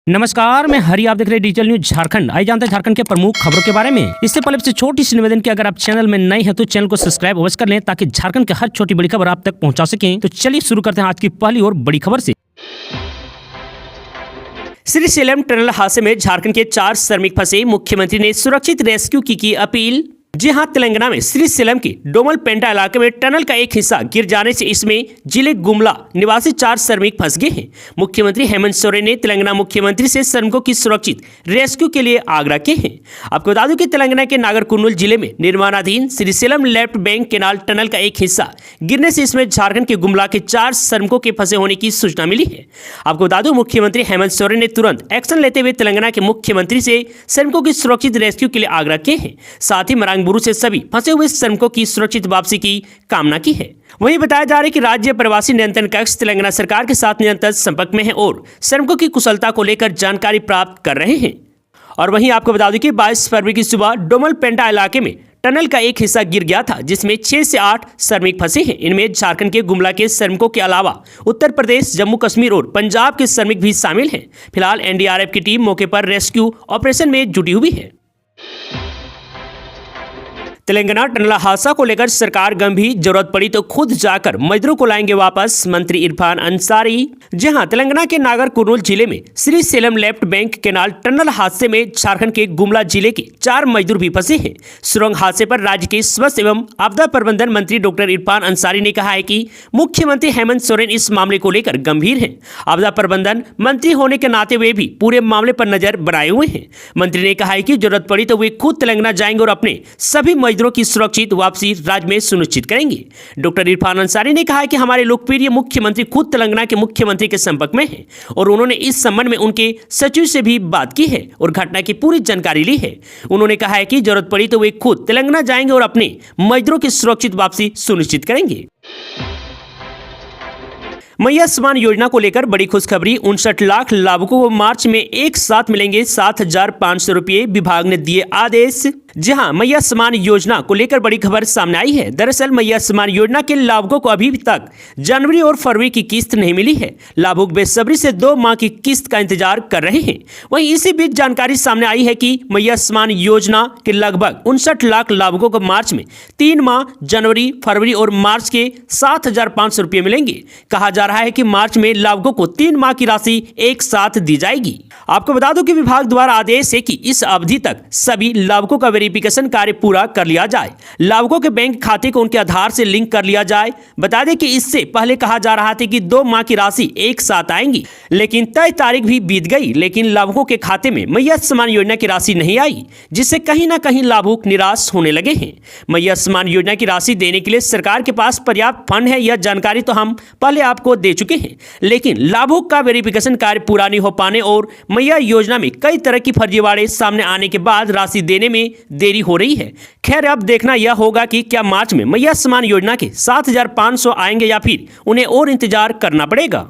नमस्कार, मैं हरी, आप देख रहे हैं डिजिटल न्यूज झारखंड। आइए जानते हैं झारखंड के प्रमुख खबरों के बारे में। इससे पहले से छोटी सी निवेदन की, अगर आप चैनल में नए हैं तो चैनल को सब्सक्राइब अवश्य कर लें ताकि झारखंड की हर छोटी बड़ी खबर आप तक पहुंचा सकें। तो चलिए शुरू करते हैं आज की पहली और बड़ी खबर से। श्रीशैलम टनल हादसे में झारखंड के 4 श्रमिक फंसे, मुख्यमंत्री ने सुरक्षित रेस्क्यू की अपील। जी हां, तेलंगाना में श्रीशैलम के डोमलपेंटा इलाके में टनल का एक हिस्सा गिर जाने से इसमें जिले गुमला निवासी 4 श्रमिक फंस गए हैं। मुख्यमंत्री हेमंत सोरेन ने तेलंगाना मुख्यमंत्री से श्रमिकों की सुरक्षित रेस्क्यू के लिए आग्रह किए हैं। आपको बता दूं कि तेलंगाना के नागरकुर्नूल जिले में निर्माणाधीन Srisailam left bank canal tunnel का एक हिस्सा गिरने से इसमें झारखंड के गुमला के 4 श्रमिकों के फंसे होने की सूचना मिली है। आपको बता दूं, मुख्यमंत्री हेमंत सोरेन ने तुरंत एक्शन लेते हुए तेलंगाना के मुख्यमंत्री से श्रमिकों की सुरक्षित रेस्क्यू के लिए आग्रह किए हैं। साथ ही मरांगबुरु से सभी फंसे हुए श्रमिकों की सुरक्षित वापसी की कामना की है। वहीं बताया जा रहा है कि राज्य प्रवासी नियंत्रण कक्ष तेलंगाना सरकार के साथ निरंतर संपर्क में है और श्रमिकों की कुशलता को लेकर जानकारी प्राप्त कर रहे हैं। और वहीं आपको बता दूं कि 22 फरवरी की सुबह डोमलपेंटा इलाके में टनल का एक हिस्सा गिर गया था, जिसमें 6 से 8 श्रमिक फंसे हैं। इनमें झारखंड के गुमला के श्रमिकों के अलावा उत्तर प्रदेश, जम्मू कश्मीर और पंजाब के श्रमिक भी शामिल हैं। फिलहाल एनडीआरएफ की टीम मौके पर रेस्क्यू ऑपरेशन में जुटी हुई है। तेलंगाना टनल हादसा को लेकर सरकार गंभीर, जरूरत पड़ी तो खुद जाकर मजदूरों को लाएंगे वापस, मंत्री इरफान अंसारी। जी हां, तेलंगाना के नागरकुर्नूल जिले में Srisailam left bank canal tunnel हादसे में झारखंड के गुमला जिले के 4 मजदूर भी फंसे हैं। सुरंग हादसे पर राज्य के स्वास्थ्य एवं आपदा प्रबंधन मंत्री डॉक्टर इरफान अंसारी ने कहा है कि मुख्यमंत्री हेमंत सोरेन इस मामले को लेकर गंभीर हैं। आपदा प्रबंधन मंत्री होने के नाते वे भी पूरे मामले पर नजर बनाए हुए हैं। मंत्री ने कहा है कि जरूरत पड़ी तो वे खुद तेलंगाना जाएंगे और अपने सभी मजदूरों की सुरक्षित वापसी राज्य में सुनिश्चित करेंगे। डॉक्टर इरफान अंसारी ने कहा कि हमारे लोकप्रिय मुख्यमंत्री खुद तेलंगाना के मुख्यमंत्री के संपर्क में हैं और उन्होंने इस संबंध में उनके सचिव से भी बात की है और घटना की पूरी जानकारी ली है। उन्होंने कहा है कि जरूरत पड़ी तो वे खुद तेलंगाना जाएंगे और अपने मजदूरों की सुरक्षित वापसी सुनिश्चित करेंगे। मैया सम्मान योजना को लेकर बड़ी खुशखबरी। 59 लाख लाभुकों को मार्च में एक साथ मिलेंगे 7,500 रुपये, विभाग ने दिए आदेश। जी हां, मैया सम्मान योजना को लेकर बड़ी खबर सामने आई है। दरअसल मैया सम्मान योजना के लाभुकों को अभी तक जनवरी और फरवरी की किस्त नहीं मिली है। लाभुक बेसब्री से 2 माह की किस्त का इंतजार कर रहे हैं। वहीं इसी बीच जानकारी सामने आई है कि मैया सम्मान योजना के लगभग 59 लाख लाभुकों को मार्च में 3 माह जनवरी, फरवरी और मार्च के 7,500 रुपये मिलेंगे। कहा जा रहा है कि मार्च में लाभुकों को 3 माह की राशि एक साथ दी जाएगी। आपको बता दूं कि विभाग द्वारा आदेश है कि इस अवधि तक सभी लाभुकों का वेरिफिकेशन कार्य पूरा कर लिया जाए। लाभुकों के बैंक खाते को उनके आधार से लिंक कर लिया जाए। बता दें कि इससे पहले कहा जा रहा था कि 2 माह की राशि एक साथ आएंगी, लेकिन तय तारीख भी बीत गई, लेकिन लाभुकों के खाते में मैया सम्मान योजना की राशि नहीं आई, जिससे कहीं ना कहीं लाभुक निराश होने लगे हैं। मैया सम्मान योजना की राशि देने के लिए सरकार के पास पर्याप्त फंड है, यह जानकारी तो हम पहले आपको दे चुके हैं, लेकिन लाभुक का वेरिफिकेशन कार्य पूरा नहीं हो पाने और मैया योजना में कई तरह की फर्जीवाड़े सामने आने के बाद राशि देने में देरी हो रही है। खैर, अब देखना यह होगा कि क्या मार्च में मैया सम्मान योजना के 7,500 आएंगे या फिर उन्हें और इंतजार करना पड़ेगा।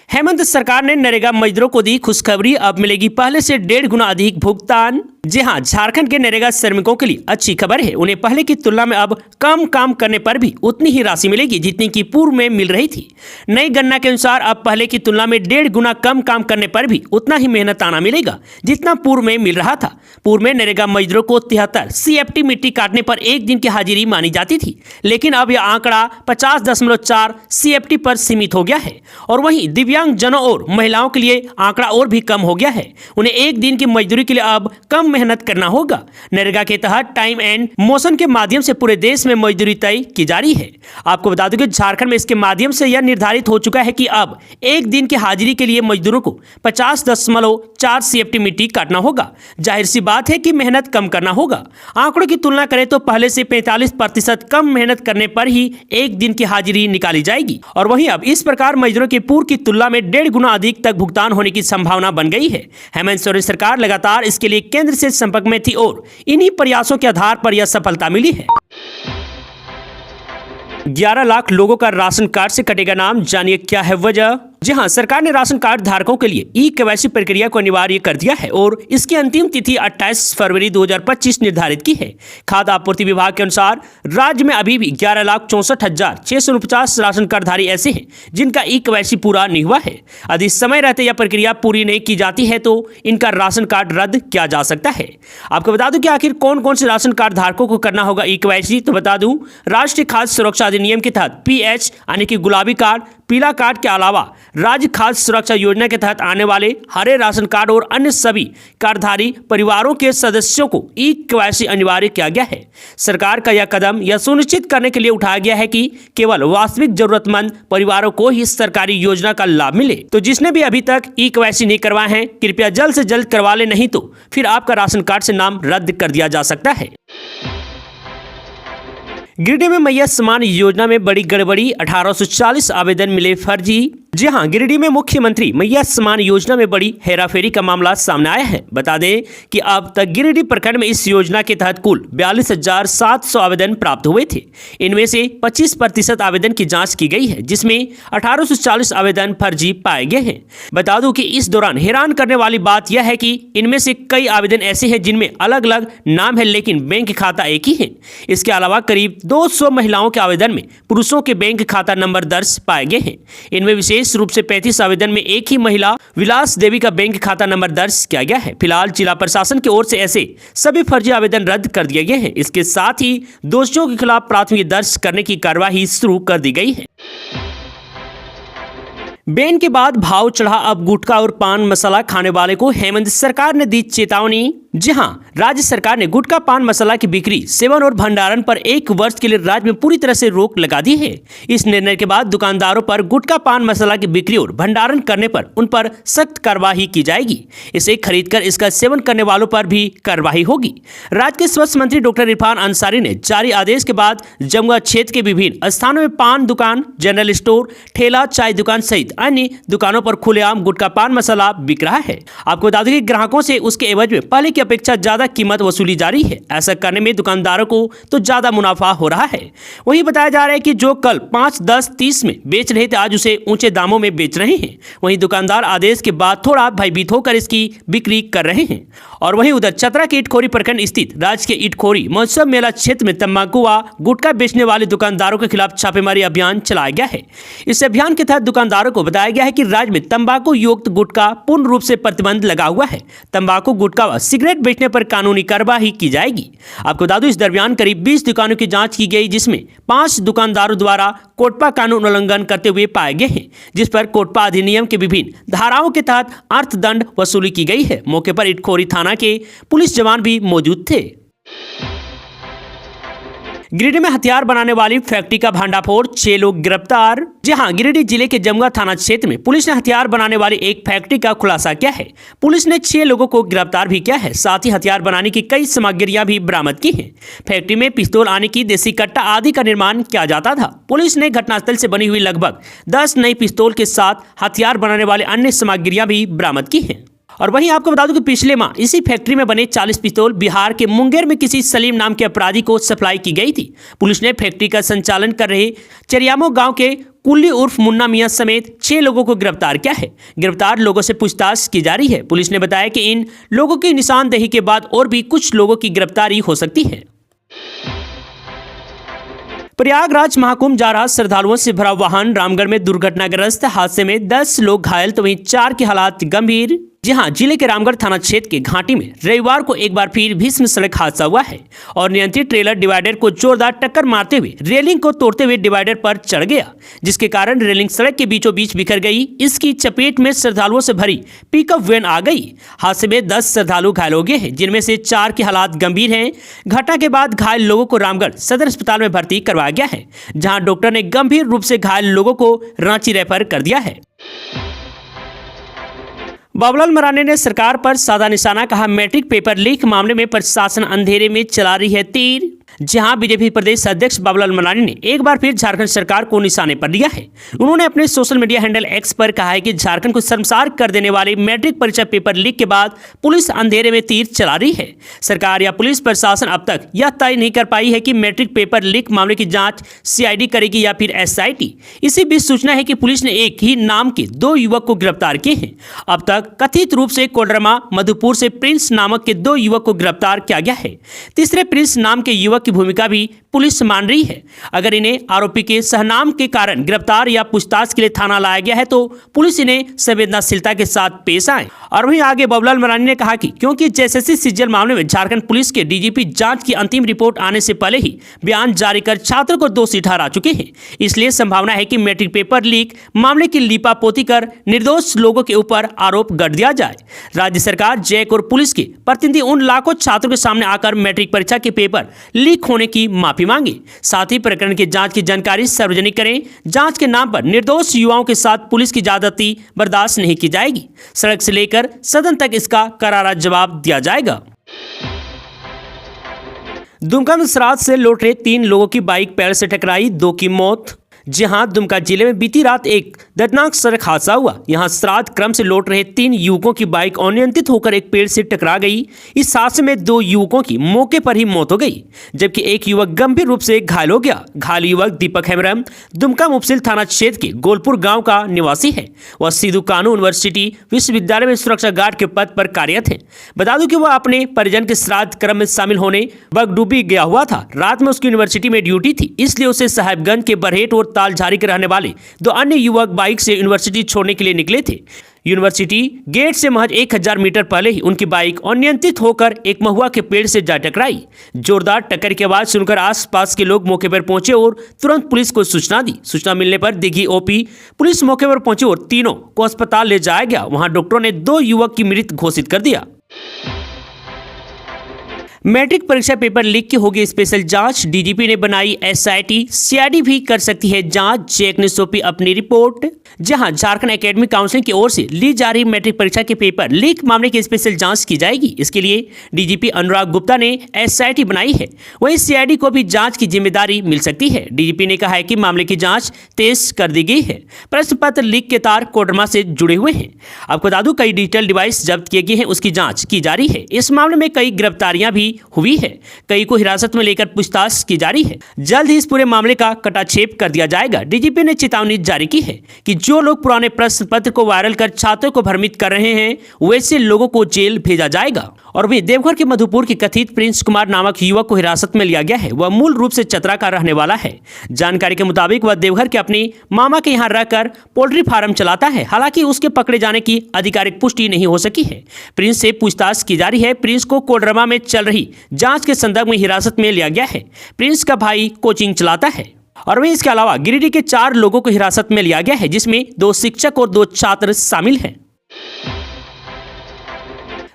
हेमंत सरकार ने नरेगा मजदूरों को दी खुशखबरी, अब मिलेगी पहले से 1.5 गुना अधिक भुगतान। जी हां, झारखंड के नरेगा श्रमिकों के लिए अच्छी खबर है। उन्हें पहले की तुलना में अब कम काम करने पर भी उतनी ही राशि मिलेगी जितनी की पूर्व में मिल रही थी। नई गणना के अनुसार अब पहले की तुलना में 1.5 गुना कम काम करने पर भी उतना ही मेहनताना मिलेगा जितना पूर्व में मिल रहा था। पूर्व में नरेगा मजदूरों को 73 CFT मिट्टी काटने पर 1 दिन की हाजिरी मानी जाती थी, लेकिन अब यह आंकड़ा 50.4 CFT पर सीमित हो गया है। और वहीं दिव्यांग जनों और महिलाओं के लिए आंकड़ा और भी कम हो गया है। उन्हें 1 दिन की मजदूरी के लिए अब कम मेहनत करना होगा। नरेगा के तहत टाइम एंड मोशन के माध्यम से पूरे देश में मजदूरी तय की जा रही है। आपको बता दूं कि झारखंड में इसके माध्यम से यह निर्धारित हो चुका है कि अब 1 दिन की हाजिरी के लिए मजदूरों को 50.4 CFT मिट्टी काटना होगा। जाहिर सी बात है कि मेहनत कम करना होगा। आंकड़ों की तुलना करें तो पहले से 45% कम मेहनत करने पर ही 1 दिन की हाजिरी निकाली जाएगी। और वहीं अब इस प्रकार मजदूरों के पूर्व की तुलना में 1.5 गुना अधिक तक भुगतान होने की संभावना बन गई है। हेमंत सोरेन सरकार लगातार इसके लिए केंद्र से संपर्क में थी और इन्हीं प्रयासों के आधार पर यह सफलता मिली है। 11 लाख लोगों का राशन कार्ड से कटेगा नाम, जानिए क्या है वजह। जी हां, सरकार ने राशन कार्ड धारकों के लिए ई-केवाईसी प्रक्रिया को अनिवार्य कर दिया है और इसकी अंतिम तिथि 28 फरवरी 2025 निर्धारित की है। खाद्य आपूर्ति विभाग के अनुसार राज्य में अभी भी 11,64,649 राशन कार्डधारी ऐसे हैं जिनका ई-केवाईसी पूरा नहीं हुआ है। यदि समय रहते यह प्रक्रिया पूरी नहीं की जाती है तो इनका राशन कार्ड रद्द किया जा सकता है। आपको बता दूं कि आखिर कौन कौन से राशन कार्ड धारकों को करना होगा ई-केवाईसी, तो बता दूं राष्ट्रीय खाद्य सुरक्षा अधिनियम के तहत PH यानी कि गुलाबी कार्ड, पीला कार्ड के अलावा राज्य खाद्य सुरक्षा योजना के तहत आने वाले हरे राशन कार्ड और अन्य सभी कार्डधारी परिवारों के सदस्यों को ई-केवाईसी अनिवार्य किया गया है। सरकार का यह कदम यह सुनिश्चित करने के लिए उठाया गया है कि केवल वास्तविक जरूरतमंद परिवारों को ही सरकारी योजना का लाभ मिले। तो जिसने भी अभी तक ई-केवाईसी नहीं करवाए हैं, कृपया जल्द से जल्द करवा ले, नहीं तो फिर आपका राशन कार्ड से नाम रद्द कर दिया जा सकता है। गिरिडीह में मैया सम्मान योजना में बड़ी गड़बड़ी, 1840 आवेदन मिले फर्जी। जी हां, गिरिडीह में मुख्यमंत्री मैया सम्मान योजना में बड़ी हेराफेरी का मामला सामने आया है। बता दें कि अब तक गिरिडीह प्रखंड में इस योजना के तहत कुल 42,700 आवेदन प्राप्त हुए थे। इनमें से 25% आवेदन की जांच की गई है, जिसमें 1840 आवेदन फर्जी पाए गए हैं। बता दूं कि इस दौरान हैरान करने वाली बात यह है कि इनमें से कई आवेदन ऐसे हैं जिनमें अलग अलग नाम है लेकिन बैंक खाता एक ही है। इसके अलावा करीब 200 महिलाओं के आवेदन में पुरुषों के बैंक खाता नंबर दर्ज पाए गए हैं। इनमें विशेष रूप से 35 आवेदन में एक ही महिला विलास देवी का बैंक खाता नंबर दर्ज किया गया है। फिलहाल जिला प्रशासन की ओर से ऐसे सभी फर्जी आवेदन रद्द कर दिए गए हैं। इसके साथ ही दोषियों के खिलाफ प्राथमिकी दर्ज करने की कार्यवाही शुरू कर दी गई है। बैन के बाद भाव चढ़ा, अब गुटखा और पान मसाला खाने वाले को हेमंत सरकार ने दी चेतावनी। जी हां, राज्य सरकार ने गुटखा पान मसाला की बिक्री, सेवन और भंडारण पर 1 वर्ष के लिए राज्य में पूरी तरह से रोक लगा दी है। इस निर्णय के बाद दुकानदारों पर गुटखा पान मसाला की बिक्री और भंडारण करने पर उन पर सख्त कार्रवाई की जाएगी। इसे खरीदकर इसका सेवन करने वालों पर भी कार्रवाई होगी। राज्य के स्वास्थ्य मंत्री डॉक्टर इरफान अंसारी ने जारी आदेश के बाद जमुआ क्षेत्र के विभिन्न स्थानों में पान दुकान, जनरल स्टोर, ठेला, चाय दुकान सहित अन्य दुकानों पर खुलेआम गुटखा पान मसाला बिक रहा है। आपको बता दें कि ग्राहकों से उसके एवज में पहले की अपेक्षा ज्यादा कीमत वसूली जा रही है। ऐसा करने में दुकानदारों को तो ज्यादा मुनाफा हो रहा है। वहीं बताया जा रहा है कि जो कल 5, 10, 30 में बेच रहे थे आज उसे ऊंचे दामों में बेच रहे हैं। वहीं दुकानदार आदेश के बाद थोड़ा भयभीत होकर इसकी बिक्री कर रहे हैं। और वहीं उधर चतरा के इटखोरी प्रखंड स्थित राज्य के इटखोरी महोत्सव मेला क्षेत्र में तंबाकू व गुटखा बेचने वाले दुकानदारों के खिलाफ छापेमारी अभियान चलाया गया है। इस अभियान के तहत दुकानदारों को बताया गया है कि राज्य में तंबाकू युक्त गुटखा पूर्ण रूप से प्रतिबंध लगा हुआ है। तंबाकू, गुटखा व सिगरेट बेचने पर कानूनी कार्रवाई की जाएगी। आपको बता दूं इस दरमियान करीब 20 दुकानों की जांच की गई, जिसमें 5 दुकानदारों द्वारा कोटपा कानून उल्लंघन करते हुए पाए गए हैं, जिस पर कोटपा अधिनियम के विभिन्न धाराओं के तहत अर्थदंड वसूली की गई है। मौके पर इटखोरी थाना के पुलिस जवान भी मौजूद थे। गिरिडीह में हथियार बनाने वाली फैक्ट्री का भंडाफोड़, 6 लोग गिरफ्तार। जी हां, गिरिडीह जिले के जमुआ थाना क्षेत्र में पुलिस ने हथियार बनाने वाली एक फैक्ट्री का खुलासा किया है। पुलिस ने 6 लोगों को गिरफ्तार भी किया है, साथ ही हथियार बनाने की कई सामग्रियां भी बरामद की हैं। फैक्ट्री में पिस्तौल, आने की देसी कट्टा आदि का निर्माण किया जाता था। पुलिस ने घटनास्थल से बनी हुई लगभग 10 नई पिस्तौल के साथ हथियार बनाने वाले अन्य सामग्रियां भी बरामद की हैं। और वहीं आपको बता दूं कि पिछले माह इसी फैक्ट्री में बने 40 पिस्तौल बिहार के मुंगेर में किसी सलीम नाम के अपराधी को सप्लाई की गई थी। पुलिस ने फैक्ट्री का संचालन कर रहे चरियामो गांव के कुल्ली उर्फ मुन्ना मियां समेत 6 लोगों को गिरफ्तार किया है। गिरफ्तार लोगों से पूछताछ की जा रही है। पुलिस ने बताया कि इन लोगों की निशानदेही के बाद और भी कुछ लोगों की गिरफ्तारी हो सकती है। प्रयागराज महाकुंभ जा रहा श्रद्धालुओं से भरा वाहन, रामगढ़ में दुर्घटनाग्रस्त हादसे में 10 लोग घायल तो वहीं 4 की हालत गंभीर। जी हां, जिले के रामगढ़ थाना क्षेत्र के घाटी में रविवार को एक बार फिर भीषण सड़क हादसा हुआ है और नियंत्रित ट्रेलर डिवाइडर को जोरदार टक्कर मारते हुए रेलिंग को तोड़ते हुए डिवाइडर पर चढ़ गया, जिसके कारण रेलिंग सड़क के बीचों बीच बिखर गई। इसकी चपेट में श्रद्धालुओं से भरी पिकअप वैन आ गई। हादसे में 10 श्रद्धालु घायल हो गए हैं, जिनमें से 4 की हालत गंभीर है। घटना के बाद घायल लोगों को रामगढ़ सदर अस्पताल में भर्ती करवाया गया है, जहाँ डॉक्टर ने गंभीर रूप से घायल लोगों को रांची रेफर कर दिया है। बाबूलाल मरांडी ने सरकार पर साधा निशाना, कहा मैट्रिक पेपर लीक मामले में प्रशासन अंधेरे में चला रही है तीर। जहां बीजेपी प्रदेश अध्यक्ष बाबूलाल मरांडी ने एक बार फिर झारखंड सरकार को निशाने पर लिया है। उन्होंने अपने सोशल मीडिया हैंडल एक्स पर कहा है कि झारखंड को शर्मसार कर देने वाले मैट्रिक परीक्षा पेपर लीक के बाद पुलिस अंधेरे में तीर चला रही है। सरकार या पुलिस प्रशासन अब तक यह तय नहीं कर पाई है कि मैट्रिक पेपर लीक मामले की जांच सीआईडी करेगी या फिर एसआईटी। इसी बीच सूचना है कि पुलिस ने एक ही नाम के 2 युवक को गिरफ्तार किए हैं। अब तक कथित रूप से कोडरमा मधुपुर से प्रिंस नामक के 2 युवक को गिरफ्तार किया गया है। तीसरे प्रिंस नाम के युवक की भूमिका भी पुलिस मान रही है। अगर इन्हें आरोपी के सहनाम के कारण गिरफ्तार या पूछताछ के लिए थाना लाया गया है तो पुलिस इन्हें संवेदनशीलता के साथ पेश आए। और वहीं आगे बाबूलाल मरांडी ने कहा कि क्योंकि जेएसएससी सीजीएल मामले में झारखंड पुलिस के डीजीपी जांच की अंतिम रिपोर्ट आने से पहले ही बयान जारी कर छात्र को दोषी ठहरा चुके हैं, इसलिए संभावना है कि मैट्रिक पेपर लीक मामले की लीपापोती कर निर्दोष लोगों के ऊपर आरोप गढ़ दिया जाए। राज्य सरकार, जैक और पुलिस के प्रतिनिधि उन लाखों छात्रों के सामने आकर मैट्रिक परीक्षा के पेपर लीक होने की माफी मांगे, साथ ही प्रकरण की जांच की जानकारी सार्वजनिक करें। जांच के नाम पर निर्दोष युवाओं के साथ पुलिस की ज्यादती बर्दाश्त नहीं की जाएगी। सड़क से लेकर सदन तक इसका करारा जवाब दिया जाएगा। दुमका में श्राद्ध से लौट रहे 3 लोगों की बाइक पेड़ से टकराई, 2 की मौत। जहां दुमका जिले में बीती रात एक दर्दनाक सड़क हादसा हुआ। यहां श्राद्ध क्रम से लौट रहे 3 युवकों की बाइक अनियंत्रित होकर एक पेड़ से टकरा गई। इस हादसे में 2 युवकों की मौके पर ही मौत हो गई, जबकि एक युवक गंभीर रूप से घायल हो गया। घायल युवक दीपक हेमरम दुमका मुफसिल थाना क्षेत्र के गोलपुर गांव का निवासी है। वह सिद्धू कानू यूनिवर्सिटी विश्वविद्यालय में सुरक्षा गार्ड के पद पर कार्यरत है। बता दूं कि वह अपने परिजन के श्राद्ध क्रम में शामिल होने बगडूबी गया हुआ था। रात में उसकी यूनिवर्सिटी में ड्यूटी थी, इसलिए उसे साहेबगंज के बरहेट और तालझारी के रहने वाले 2 अन्य युवक बाइक से यूनिवर्सिटी छोड़ने के लिए निकले थे। यूनिवर्सिटी गेट से महज 1000 मीटर पहले ही उनकी बाइक अनियंत्रित होकर एक महुआ के पेड़ से जा टकराई। जोरदार टक्कर की आवाज सुनकर आसपास के लोग मौके पर पहुंचे और तुरंत पुलिस को सूचना दी। सूचना मिलने पर दिघी ओपी पुलिस मौके पर पहुंची और तीनों को अस्पताल ले जाया गया। वहां डॉक्टरों ने 2 युवक की मृत घोषित कर दिया। मैट्रिक परीक्षा पेपर लीक की होगी स्पेशल जांच, डीजीपी ने बनाई एसआईटी, सीआईडी भी कर सकती है जांच। जैक ने सौंपी अपनी रिपोर्ट। जहां झारखंड एकेडमिक काउंसिल की ओर से ली जा रही मैट्रिक परीक्षा के पेपर लीक मामले की स्पेशल जांच की जाएगी। इसके लिए डीजीपी अनुराग गुप्ता ने एसआईटी बनाई है। वहीं सीआईडी को भी जांच की जिम्मेदारी मिल सकती है। डीजीपी ने कहा है कि मामले की जांच तेज कर दी गई है। प्रश्न पत्र लीक के तार कोडरमा से जुड़े हुए हैं। आपको बता दूं, कई डिजिटल डिवाइस जब्त किए गए हैं, उसकी जांच की जा रही है। इस मामले में कई गिरफ्तारियां भी हुई है, कई को हिरासत में लेकर पूछताछ की जा रही है। जल्द ही इस पूरे मामले का कटाक्षेप कर दिया जाएगा। डीजीपी ने चेतावनी जारी की है कि जो लोग पुराने प्रश्न पत्र को वायरल कर छात्रों को भ्रमित कर रहे हैं, वैसे लोगों को जेल भेजा जाएगा। और भी देवघर के मधुपुर के कथित प्रिंस कुमार नामक युवक को हिरासत में लिया गया है। वह मूल रूप से चतरा का रहने वाला है। जानकारी के मुताबिक वह देवघर के अपने मामा के यहाँ रहकर पोल्ट्री फार्म चलाता है। हालांकि उसके पकड़े जाने की आधिकारिक पुष्टि नहीं हो सकी है। प्रिंस से पूछताछ की जा रही है। प्रिंस को कोडरमा में चल रही जांच के संदर्भ में हिरासत में लिया गया है। प्रिंस का भाई कोचिंग चलाता है। और वहीं इसके अलावा गिरिडीह के 4 लोगों को हिरासत में लिया गया है, जिसमें 2 शिक्षक और 2 छात्र शामिल हैं।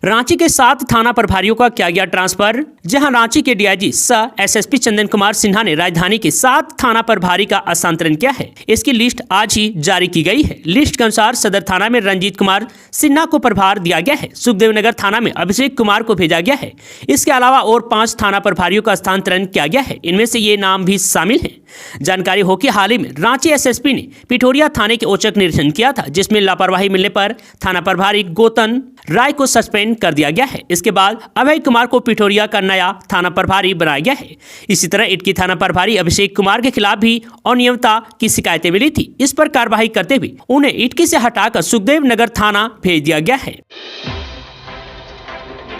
रांची के 7 थाना प्रभारियों का किया गया ट्रांसफर। जहां रांची के डीआईजी सह एसएसपी चंदन कुमार सिन्हा ने राजधानी के 7 थाना प्रभारी का हस्तांतरण किया है। इसकी लिस्ट आज ही जारी की गई है। लिस्ट के अनुसार सदर थाना में रंजीत कुमार सिन्हा को प्रभार दिया गया है। सुखदेव नगर थाना में अभिषेक कुमार को भेजा गया है। इसके अलावा और 5 थाना प्रभारियों का हस्तांतरण किया गया है। इनमें से ये नाम भी शामिल हैं। जानकारी हो कि हाल ही में रांची एसएसपी ने पिठोरिया थाने के औचक निरीक्षण किया था, जिसमें लापरवाही मिलने पर थाना प्रभारी गौतम राय को सस्पेंड कर दिया गया है। इसके बाद अभय कुमार को पिठोरिया का नया थाना प्रभारी बनाया गया है। इसी तरह इटकी थाना प्रभारी अभिषेक कुमार के खिलाफ भी अनियमितता की शिकायतें मिली थी। इस पर कार्रवाई करते हुए उन्हें इटकी से हटाकर सुखदेव नगर थाना भेज दिया गया है।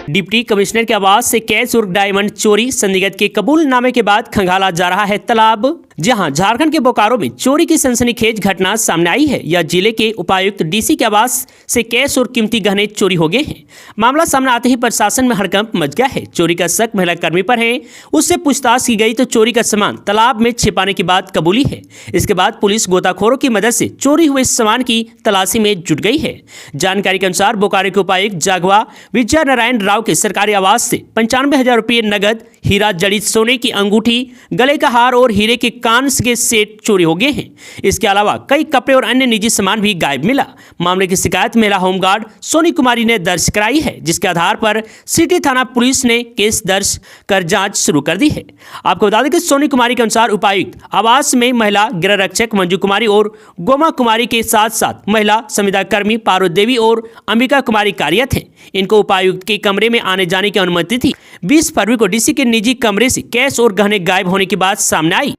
डिप्टी कमिश्नर के आवास से कैश और डायमंड चोरी, संदिग्ध के कबूलनामे के बाद खंगाला जा रहा है तालाब। जहां झारखंड के बोकारो में चोरी की सनसनीखेज घटना सामने आई है। यह जिले के उपायुक्त डीसी के आवास से कैश और कीमती गहने चोरी हो गए हैं। मामला सामने आते ही प्रशासन में हड़कंप मच गया है। चोरी का शक महिला कर्मी पर है। उससे पूछताछ की गई तो चोरी का सामान तालाब में छिपाने की बात कबूली है। इसके बाद पुलिस गोताखोरों की मदद से चोरी हुए सामान की तलाशी में जुट गई है। जानकारी के अनुसार बोकारो के उपायुक्त जागवा विजय नारायण राव के सरकारी आवास से 95,000 रुपये नगद, हीरा जड़ित सोने की अंगूठी, गले का हार और हीरे के कान के सेट चोरी हो गए हैं। इसके अलावा कई कपड़े और अन्य निजी सामान भी गायब मिला। मामले की शिकायत महिला होमगार्ड सोनी कुमारी ने दर्ज कराई है, जिसके आधार पर सिटी थाना पुलिस ने केस दर्ज कर जांच शुरू कर दी है। आपको बता दें कि सोनी कुमारी के अनुसार उपायुक्त आवास में महिला गृह रक्षक मंजू कुमारी और गोमा कुमारी के साथ साथ महिला संविदा कर्मी पार्वती देवी और अंबिका कुमारी कार्यरत हैं। इनको उपायुक्त के कमरे में आने जाने की अनुमति थी। 20 फरवरी को डीसी के निजी कमरे से कैश और गहने गायब होने की बात सामने आई।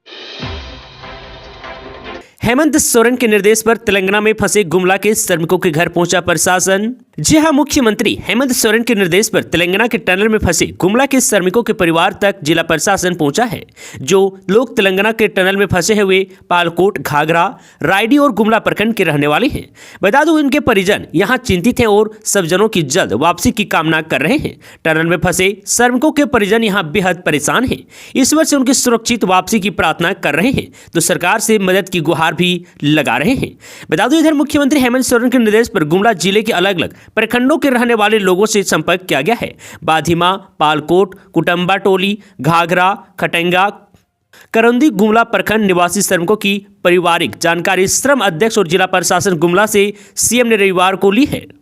हेमंत सोरेन के निर्देश पर तेलंगाना में फंसे गुमला के श्रमिकों के घर पहुंचा प्रशासन। जी हां, मुख्यमंत्री हेमंत सोरेन के निर्देश पर तेलंगाना के टनल में फंसे गुमला के श्रमिकों के परिवार तक जिला प्रशासन पहुंचा है। जो लोग तेलंगाना के टनल में फंसे हुए पालकोट, घाघरा, रायडी और गुमला प्रखंड के रहने वाले हैं। बता दूं, इनके परिजन यहां चिंतित हैं और सब जनों की जल्द वापसी की कामना कर रहे हैं। टनल में फंसे श्रमिकों के परिजन यहां बेहद परेशान हैं। ईश्वर से उनकी सुरक्षित वापसी की प्रार्थना कर रहे हैं, तो सरकार से मदद की गुहार भी लगा रहे हैं। बता दूं, इधर मुख्यमंत्री हेमंत सोरेन के निर्देश पर गुमला जिले के अलग अलग प्रखंडों के रहने वाले लोगों से संपर्क किया गया है। बाधिमा, पालकोट, कुटुंबा टोली, घाघरा, खटेंगा, करौंदी गुमला प्रखंड निवासी श्रमिकों की पारिवारिक जानकारी श्रम अध्यक्ष और जिला प्रशासन गुमला से सीएम ने रविवार को ली है।